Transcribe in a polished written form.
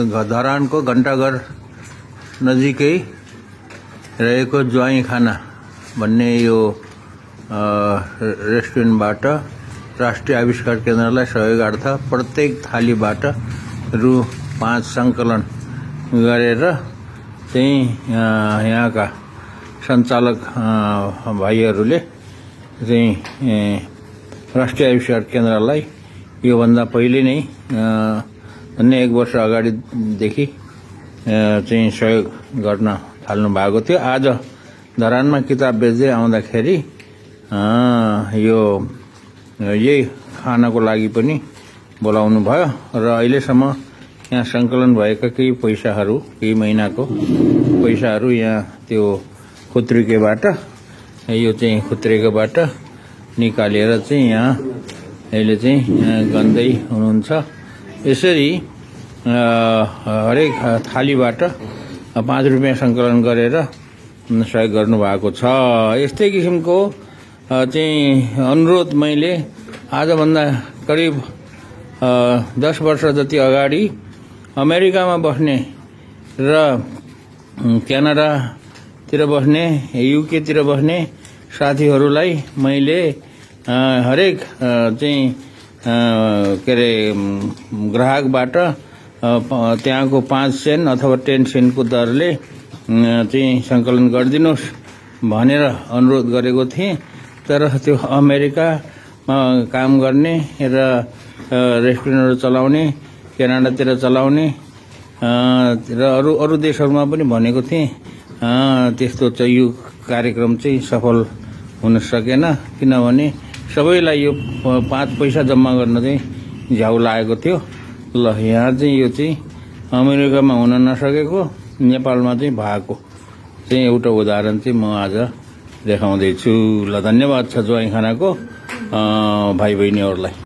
धरानको घण्टाघर नजिकै रहेको ज्वाइँ खाना भन्ने यो रेस्टुरेन्टबाट राष्ट्रिय आविष्कार केन्द्रलाई सहयोगार्थ प्रत्येक थालीबाट रु 5 सङ्कलन गरेर चाहिँ यहाँका सञ्चालक भाइहरूले चाहिँ राष्ट्रिय आविष्कार केन्द्रलाई योभन्दा पहिले नै अन्य 1 वर्ष अगाडिदेखि चाहिँ सहयोग गर्न थाल्नु भएको थियो। आज धरानमा किताब बेच्दै आउँदाखेरि यो यही खानाको लागि पनि बोलाउनु भयो र अहिलेसम्म यहाँ सङ्कलन भएका केही पैसाहरू, केही महिनाको पैसाहरू यहाँ त्यो खुत्रिकेबाट, यो चाहिँ खुत्रिकेबाट निकालेर चाहिँ यहाँ अहिले चाहिँ गन्दै हुनुहुन्छ। यसरी हरेक थालीबाट 5 रुपियाँ सङ्कलन गरेर सहयोग गर्नुभएको छ। यस्तै किसिमको चाहिँ अनुरोध मैले आजभन्दा करिब 10 वर्ष जति अगाडि अमेरिकामा बस्ने र क्यानाडातिर बस्ने, युकेतिर बस्ने साथीहरूलाई मैले हरेक चाहिँ के अरे ग्राहकबाट त्यहाँको 5 सेन्ट अथवा 10 सेन्टको दरले चाहिँ सङ्कलन गरिदिनुहोस् भनेर अनुरोध गरेको थिएँ। तर त्यो अमेरिकामा काम गर्ने र रेस्टुरेन्टहरू चलाउने, क्यानाडातिर चलाउने र अरू देशहरूमा पनि भनेको थिएँ। त्यस्तो चाहिँ यो कार्यक्रम चाहिँ सफल हुन सकेन, किनभने सबैलाई यो 5 पैसा जम्मा गर्न चाहिँ झ्याउ लागेको थियो। ल यहाँ चाहिँ यो चाहिँ अमेरिकामा हुन नसकेको नेपालमा चाहिँ भएको चाहिँ एउटा उदाहरण चाहिँ म आज देखाउँदैछु। ल धन्यवाद छ ज्वाइँ खानाको भाइ बहिनीहरूलाई।